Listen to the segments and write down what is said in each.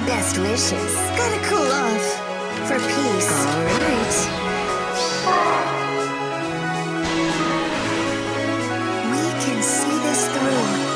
Best wishes. Gotta cool off. For peace. Alright. We can see this through.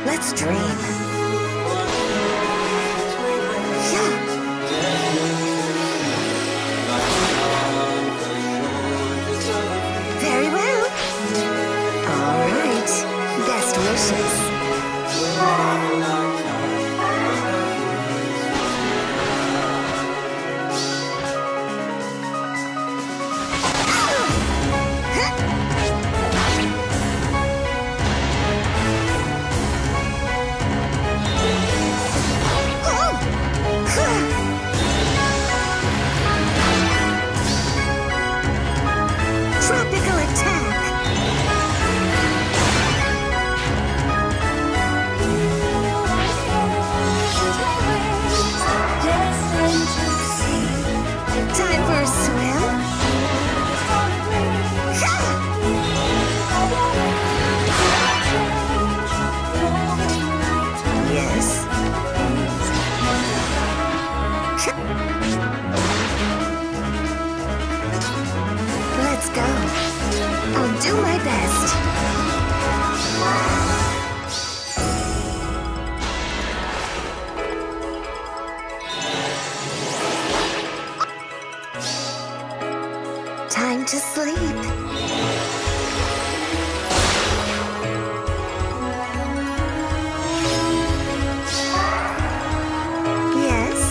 Let's dream. Very well. All right. Best wishes. Time to sleep. Yes.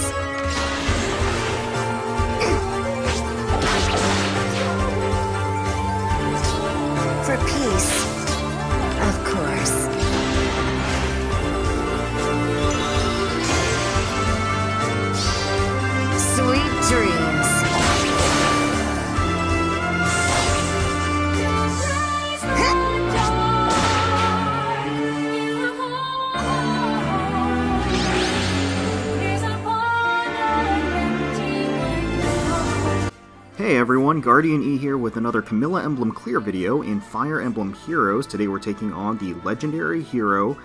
Hey everyone, GuardianE here with another Camilla Emblem clear video in Fire Emblem Heroes. Today we're taking on the Legendary Hero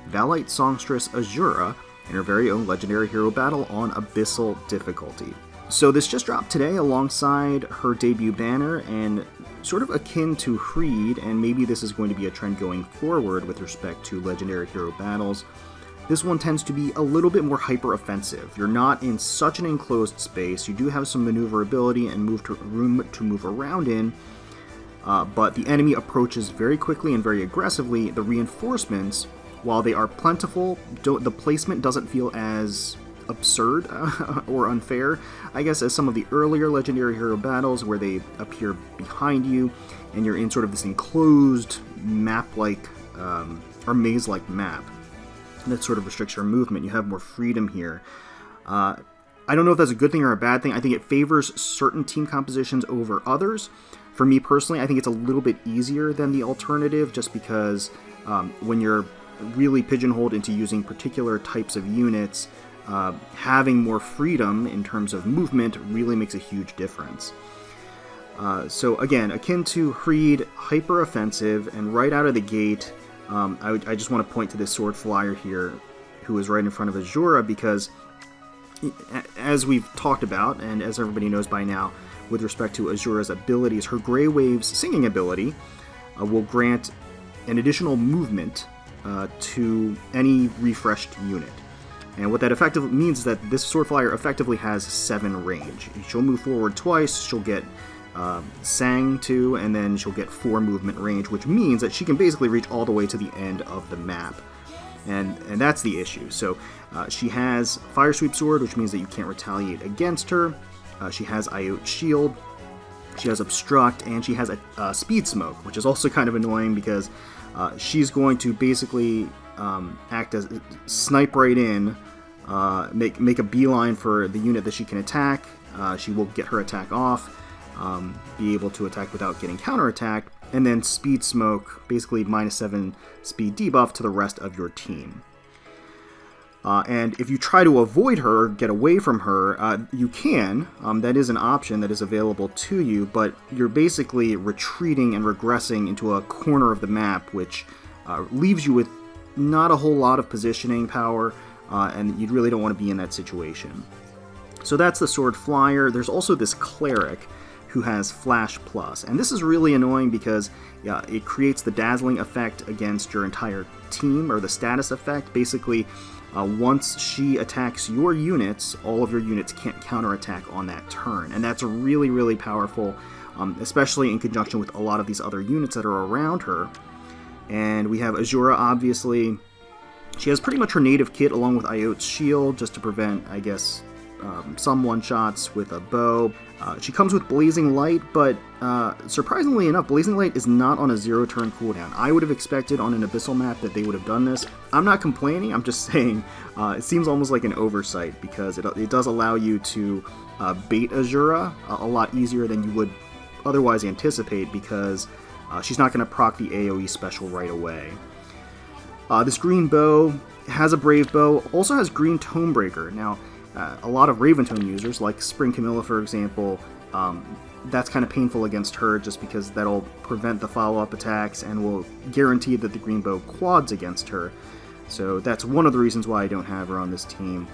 Vallite Songstress Azura in her very own Legendary Hero Battle on Abyssal difficulty. So this just dropped today alongside her debut banner, and sort of akin to Freed, and maybe this is going to be a trend going forward with respect to Legendary Hero Battles. This one tends to be a little bit more hyper-offensive. You're not in such an enclosed space. You do have some maneuverability and room to move around in, but the enemy approaches very quickly and very aggressively. The reinforcements, while they are plentiful, the placement doesn't feel as absurd or unfair, I guess, as some of the earlier Legendary Hero battles where they appear behind you and you're in sort of this enclosed map-like or maze-like map that sort of restricts your movement. You have more freedom here. I don't know if that's a good thing or a bad thing. I think it favors certain team compositions over others. For me personally, I think it's a little bit easier than the alternative, just because when you're really pigeonholed into using particular types of units, having more freedom in terms of movement really makes a huge difference. So again, akin to Freed, hyper-offensive, and right out of the gate, I just want to point to this sword flyer here, who is right in front of Azura, because as we've talked about, and as everybody knows by now, with respect to Azura's abilities, her Grey Waves singing ability will grant an additional movement to any refreshed unit. And what that effectively means is that this sword flyer effectively has 7 range. She'll move forward twice, she'll get sang to, and then she'll get 4 movement range, which means that she can basically reach all the way to the end of the map. And that's the issue. So she has Fire Sweep Sword, which means that you can't retaliate against her. She has Iote Shield, she has Obstruct, and she has a Speed Smoke, which is also kind of annoying because she's going to basically act as snipe right in, make a beeline for the unit that she can attack. She will get her attack off, be able to attack without getting counterattacked, and then Speed Smoke, basically -7 speed debuff to the rest of your team. And if you try to avoid her, get away from her, you can. That is an option that is available to you, but you're basically retreating and regressing into a corner of the map, which leaves you with not a whole lot of positioning power, and you really don't want to be in that situation. So that's the sword flyer. There's also this cleric who has Flash Plus, and this is really annoying because it creates the dazzling effect against your entire team, or the status effect. Basically, once she attacks your units, all of your units can't counterattack on that turn, and that's really, really powerful, especially in conjunction with a lot of these other units that are around her. And we have Azura, obviously. She has pretty much her native kit along with Iote's Shield, just to prevent, I guess, some one-shots with a bow. She comes with Blazing Light, but surprisingly enough, Blazing Light is not on a 0-turn cooldown. I would have expected on an Abyssal map that they would have done this. I'm not complaining, I'm just saying it seems almost like an oversight, because it does allow you to bait Azura a lot easier than you would otherwise anticipate, because she's not going to proc the AoE special right away. This green bow has a Brave Bow, also has green Tonebreaker. Now, a lot of Raventone users, like Spring Camilla for example, that's kind of painful against her, just because that'll prevent the follow-up attacks and will guarantee that the green bow quads against her. So that's one of the reasons why I don't have her on this team.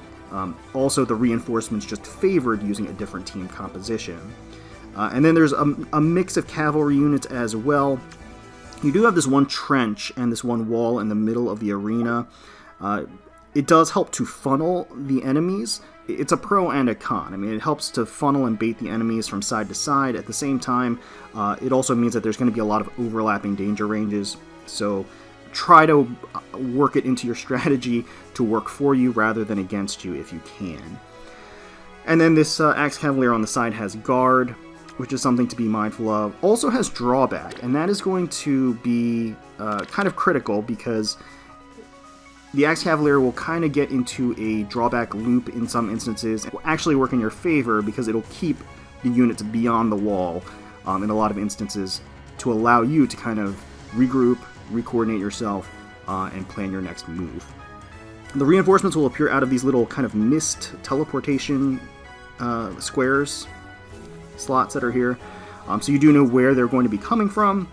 Also, the reinforcements just favored using a different team composition. And then there's a mix of cavalry units as well. You do have this one trench and this one wall in the middle of the arena. It does help to funnel the enemies. It's a pro and a con. I mean, it helps to funnel and bait the enemies from side to side. At the same time, it also means that there's going to be a lot of overlapping danger ranges. So try to work it into your strategy to work for you rather than against you if you can. And then this Axe Cavalier on the side has Guard, which is something to be mindful of. Also has Drawback, and that is going to be kind of critical, because the Axe Cavalier will kind of get into a drawback loop in some instances. It will actually work in your favor, because it'll keep the units beyond the wall in a lot of instances, to allow you to kind of regroup, recoordinate yourself, and plan your next move. The reinforcements will appear out of these little kind of mist teleportation squares. slots that are here. So you do know where they're going to be coming from.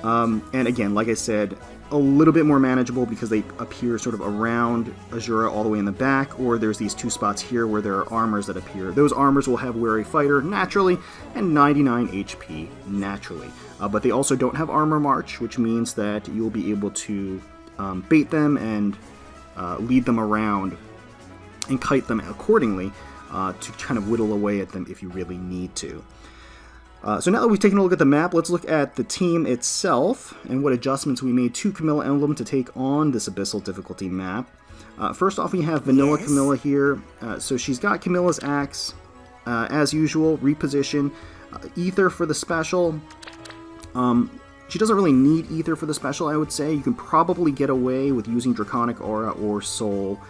And again, like I said, a little bit more manageable because they appear sort of around Azura all the way in the back, or there's these two spots here where there are armors that appear. Those armors will have Wary Fighter naturally and 99 HP naturally. But they also don't have Armor March, which means that you'll be able to bait them and lead them around and kite them accordingly to kind of whittle away at them if you really need to. So now that we've taken a look at the map, let's look at the team itself and what adjustments we made to Camilla Emblem to take on this Abyssal difficulty map. First off, we have Vanilla Camilla here. So she's got Camilla's axe, as usual, reposition, Ether for the special. She doesn't really need Ether for the special, I would say. You can probably get away with using Draconic Aura or Soul.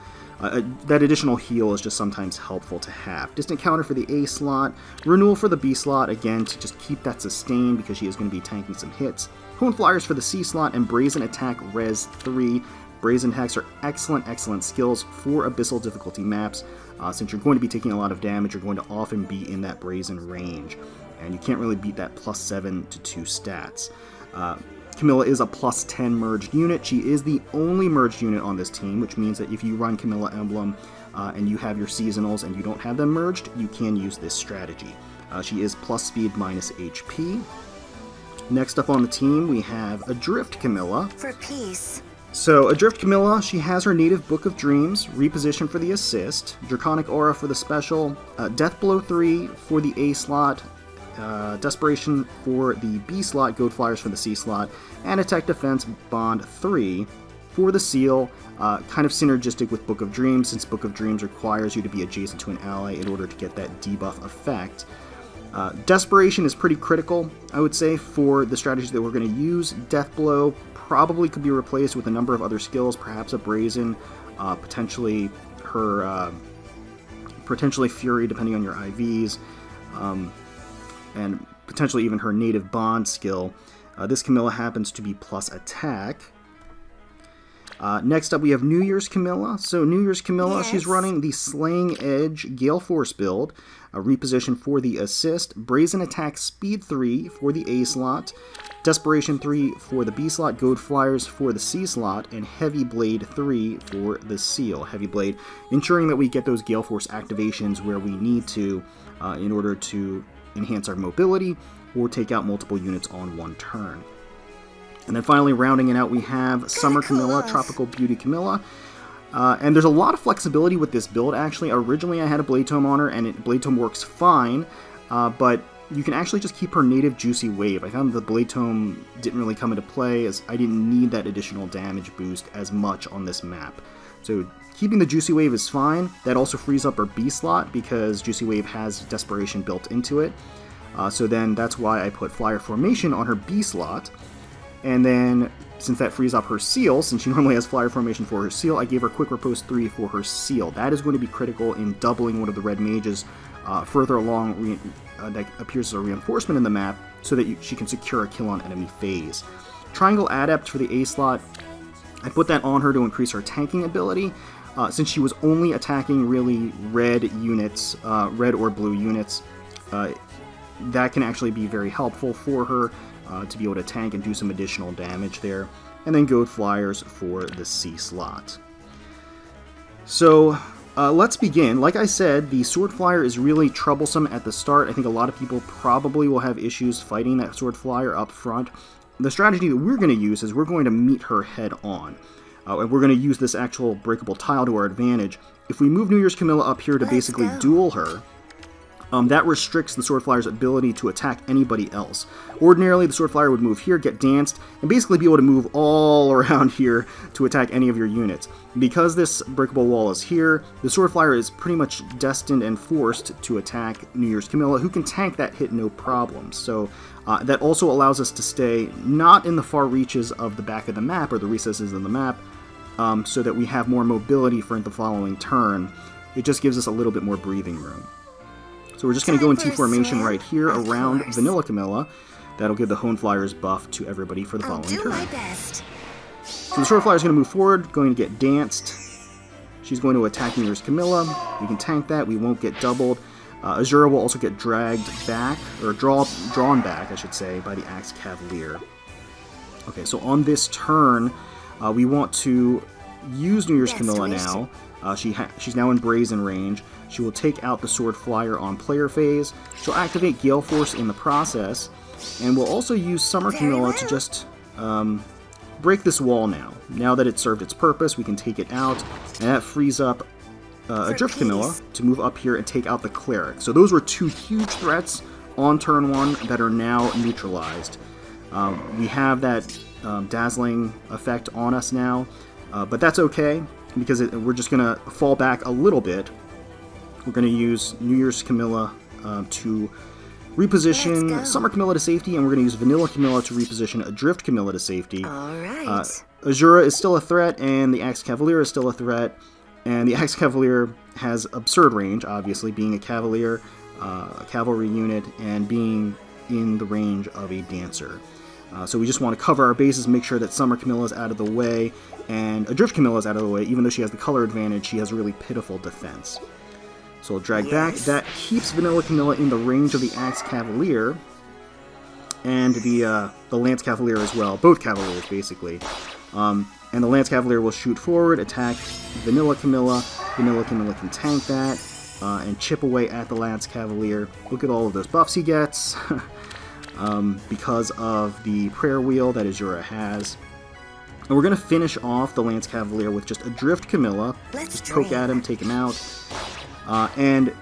That additional heal is just sometimes helpful to have. Distant Counter for the A slot, Renewal for the B slot, again, to just keep that sustained because she is going to be tanking some hits. Hone Flyers for the C slot, and Brazen Attack Res 3. Brazen attacks are excellent skills for Abyssal difficulty maps. Since you're going to be taking a lot of damage, you're going to often be in that Brazen range. And you can't really beat that +7 to 2 stats. Camilla is a +10 merged unit. She is the only merged unit on this team, which means that if you run Camilla Emblem and you have your seasonals and you don't have them merged, you can use this strategy. She is +speed -HP. Next up on the team, we have Adrift Camilla. For peace. So, Adrift Camilla, she has her native Book of Dreams, reposition for the assist, Draconic Aura for the special, Death Blow 3 for the A slot, Desperation for the B slot, Goad Flyers for the C slot, and Attack Defense Bond 3 for the seal, kind of synergistic with Book of Dreams, since Book of Dreams requires you to be adjacent to an ally in order to get that debuff effect. Desperation is pretty critical, I would say, for the strategy that we're going to use. Death Blow probably could be replaced with a number of other skills, perhaps a Brazen, potentially her, potentially Fury, depending on your IVs, and potentially even her native Bond skill. This Camilla happens to be plus attack. Next up, we have New Year's Camilla. So New Year's Camilla, she's running the Slaying Edge Gale Force build, a reposition for the assist, Brazen Attack Speed 3 for the A slot, Desperation 3 for the B slot, Goad Flyers for the C slot, and Heavy Blade 3 for the seal. Heavy Blade, ensuring that we get those Gale Force activations where we need to in order to enhance our mobility or take out multiple units on one turn. And then finally, rounding it out, we have Summer Camilla, Tropical Beauty Camilla. And there's a lot of flexibility with this build, actually. Originally, I had a Blade Tome on her, and Blade Tome works fine, but you can actually just keep her native Juicy Wave. I found the Blade Tome didn't really come into play, as I didn't need that additional damage boost as much on this map. So keeping the Juicy Wave is fine. That also frees up her B slot, because Juicy Wave has Desperation built into it. So then that's why I put Flyer Formation on her B slot. And then, since that frees up her seal, since she normally has Flyer Formation for her seal, I gave her Quick Riposte 3 for her seal. That is going to be critical in doubling one of the red mages further along that appears as a reinforcement in the map, so that she can secure a kill on enemy phase. Triangle Adept for the A slot, I put that on her to increase her tanking ability. Since she was only attacking really red units, red or blue units, that can actually be very helpful for her. To be able to tank and do some additional damage there. And then Goad Flyers for the C slot. So let's begin. Like I said, the Sword Flyer is really troublesome at the start. I think a lot of people probably will have issues fighting that Sword Flyer up front. The strategy that we're going to use is we're going to meet her head on. And we're going to use this actual breakable tile to our advantage. If we move New Year's Camilla up here to basically duel her, that restricts the Sword Flyer's ability to attack anybody else. Ordinarily, the Sword Flyer would move here, get danced, and basically be able to move all around here to attack any of your units. Because this breakable wall is here, the Sword Flyer is pretty much destined and forced to attack New Year's Camilla, who can tank that hit no problem. So that also allows us to stay not in the far reaches of the back of the map, or the recesses in the map, so that we have more mobility for the following turn. It just gives us a little bit more breathing room. So we're just going to go in T-formation right here around Vanilla Camilla. That'll give the Hone Flyers buff to everybody for the following turn. So the Sword Flyer is going to move forward, going to get danced. She's going to attack New Year's Camilla. We can tank that, we won't get doubled. Azura will also get dragged back, or drawn back, I should say, by the Axe Cavalier. Okay, so on this turn, we want to use New Year's Camilla now. She's now in Brazen range. She will take out the Sword Flyer on player phase. She'll activate Gale Force in the process, and we'll also use Summer Camilla to just break this wall now. Now that it's served its purpose, we can take it out, and that frees up Adrift Camilla to move up here and take out the Cleric. So those were two huge threats on turn 1 that are now neutralized. We have that dazzling effect on us now, but that's okay because we're just going to fall back a little bit. We're going to use New Year's Camilla to reposition Summer Camilla to safety, and we're going to use Vanilla Camilla to reposition Adrift Camilla to safety. Alright. Azura is still a threat, and the Axe Cavalier is still a threat. And the Axe Cavalier has absurd range, obviously, being a Cavalier, a cavalry unit, and being in the range of a Dancer. So we just want to cover our bases, make sure that Summer Camilla is out of the way, and Adrift Camilla is out of the way. Even though she has the color advantage, she has really pitiful defense. So we'll drag back. That keeps Vanilla Camilla in the range of the Axe Cavalier, and the Lance Cavalier as well. Both Cavaliers, basically. And the Lance Cavalier will shoot forward, attack Vanilla Camilla. Vanilla Camilla can tank that, and chip away at the Lance Cavalier. Look at all of those buffs he gets, because of the Prayer Wheel that Azura has. And we're going to finish off the Lance Cavalier with just Adrift Camilla. Just poke at him, take him out. And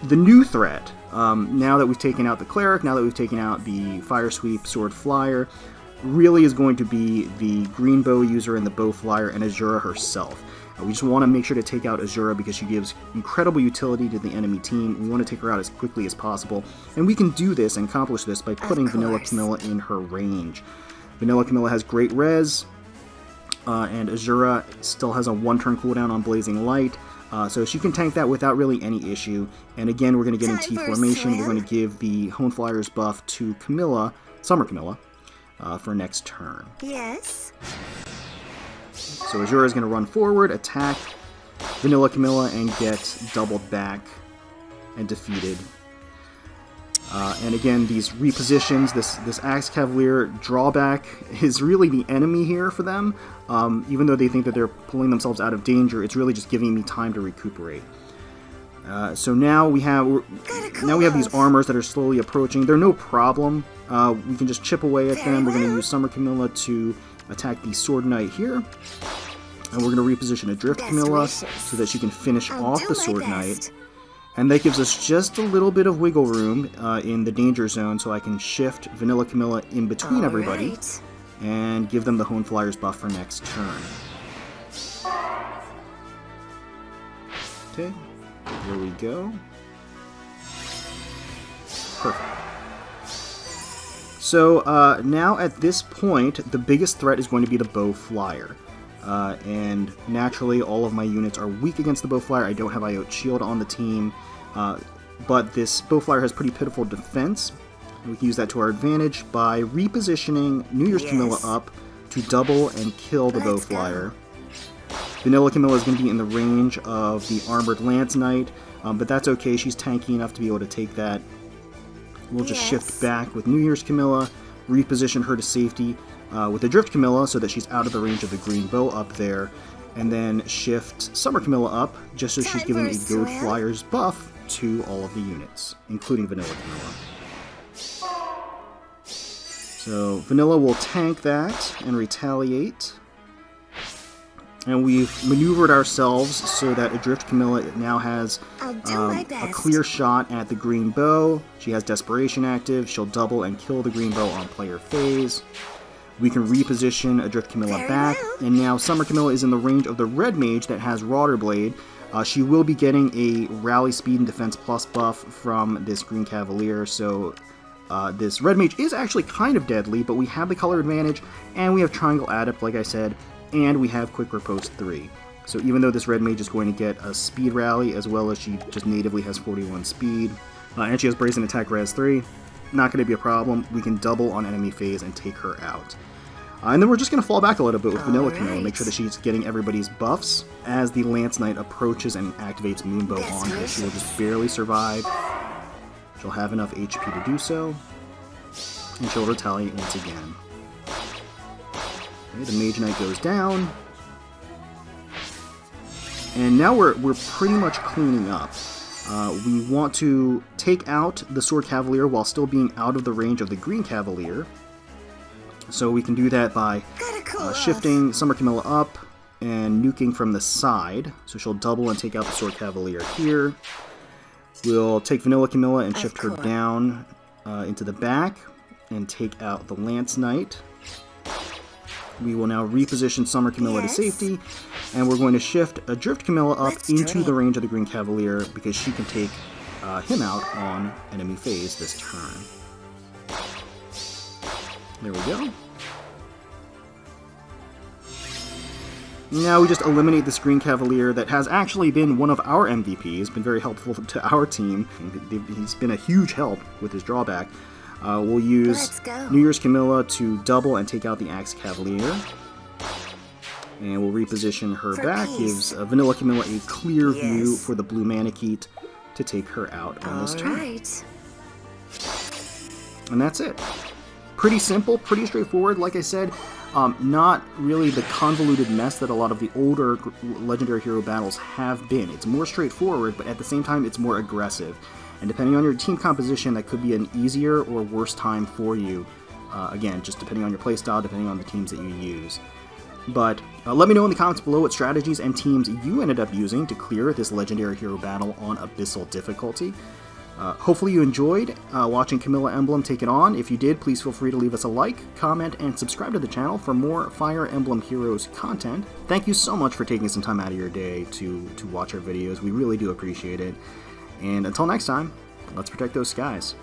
the new threat, now that we've taken out the Cleric, now that we've taken out the Fire Sweep Sword Flyer, really is going to be the Green Bow user and the Bow Flyer and Azura herself. We just want to make sure to take out Azura because she gives incredible utility to the enemy team. We want to take her out as quickly as possible, and we can do this and accomplish this by putting Vanilla Camilla in her range. Vanilla Camilla has great res, and Azura still has a 1-turn cooldown on Blazing Light, so she can tank that without really any issue. And again, we're going to get in T formation. We're going to give the Hone Flyers buff to Camilla, Summer Camilla, for next turn. Yes. So Azura is going to run forward, attack Vanilla Camilla, and get doubled back and defeated. And again, these repositions, this Axe Cavalier drawback is really the enemy here for them. Even though they think that they're pulling themselves out of danger, it's really just giving me time to recuperate. So now we have these armors that are slowly approaching. They're no problem. We can just chip away at them. We're going to use Summer Camilla to attack the Sword Knight here. And we're going to reposition Adrift Camilla so that she can finish off the Sword Knight. And that gives us just a little bit of wiggle room in the danger zone, so I can shift Vanilla Camilla in between everybody and give them the Hone Flyers buff for next turn. Okay, here we go. Perfect. So now at this point, the biggest threat is going to be the Bow Flyer. And naturally, all of my units are weak against the Bow Flyer. I don't have Iota Shield on the team, but this Bow Flyer has pretty pitiful defense. We can use that to our advantage by repositioning New Year's Camilla up to double and kill the Bow Flyer. Vanilla Camilla is going to be in the range of the Armored Lance Knight, but that's okay. She's tanky enough to be able to take that. We'll just shift back with New Year's Camilla, reposition her to safety with Adrift Camilla so that she's out of the range of the Green Bow up there, and then shift Summer Camilla up just so she's giving a Goad Flyers buff to all of the units, including Vanilla Camilla. So Vanilla will tank that and retaliate. And we've maneuvered ourselves so that Adrift Camilla now has a clear shot at the Green Bow. She has Desperation active. She'll double and kill the Green Bow on player phase. We can reposition Adrift Camilla back. And now Summer Camilla is in the range of the Red Mage that has Rauder Blade. She will be getting a Rally Speed and Defense Plus buff from this Green Cavalier. So this Red Mage is actually kind of deadly, but we have the color advantage, and we have Triangle Adept, like I said, and we have Quick Riposte 3. So even though this Red Mage is going to get a Speed Rally, as well as she just natively has 41 Speed, and she has Brazen Attack Res 3, not going to be a problem. We can double on enemy phase and take her out. And then we're just going to fall back a little bit with Vanilla Camilla, make sure that she's getting everybody's buffs. As the Lance Knight approaches and activates Moonbow on her, she will just barely survive. She'll have enough HP to do so, and she'll retaliate once again. Okay, the Mage Knight goes down, and now we're pretty much cleaning up. We want to take out the Sword Cavalier while still being out of the range of the Green Cavalier. So we can do that by shifting Summer Camilla up and nuking from the side. So she'll double and take out the Sword Cavalier here. We'll take Vanilla Camilla and shift her down into the back and take out the Lance Knight. We will now reposition Summer Camilla to safety, and we're going to shift Adrift Camilla up into the range of the Green Cavalier because she can take him out on enemy phase this turn. There we go. Now we just eliminate this Green Cavalier that has actually been one of our MVPs, been very helpful to our team. He's been a huge help with his drawback. We'll use New Year's Camilla to double and take out the Axe Cavalier. And we'll reposition her back, gives Vanilla Camilla a clear view for the Blue Manakete to take her out on this turn. And that's it. Pretty simple, pretty straightforward. Like I said, not really the convoluted mess that a lot of the older Legendary Hero battles have been. It's more straightforward, but at the same time, it's more aggressive. And depending on your team composition, that could be an easier or worse time for you. Again, just depending on your playstyle, depending on the teams that you use. But let me know in the comments below what strategies and teams you ended up using to clear this Legendary Hero battle on Abyssal difficulty. Hopefully you enjoyed watching Camilla Emblem take it on. If you did, please feel free to leave us a like, comment, and subscribe to the channel for more Fire Emblem Heroes content. Thank you so much for taking some time out of your day to watch our videos. We really do appreciate it. And until next time, let's protect those skies.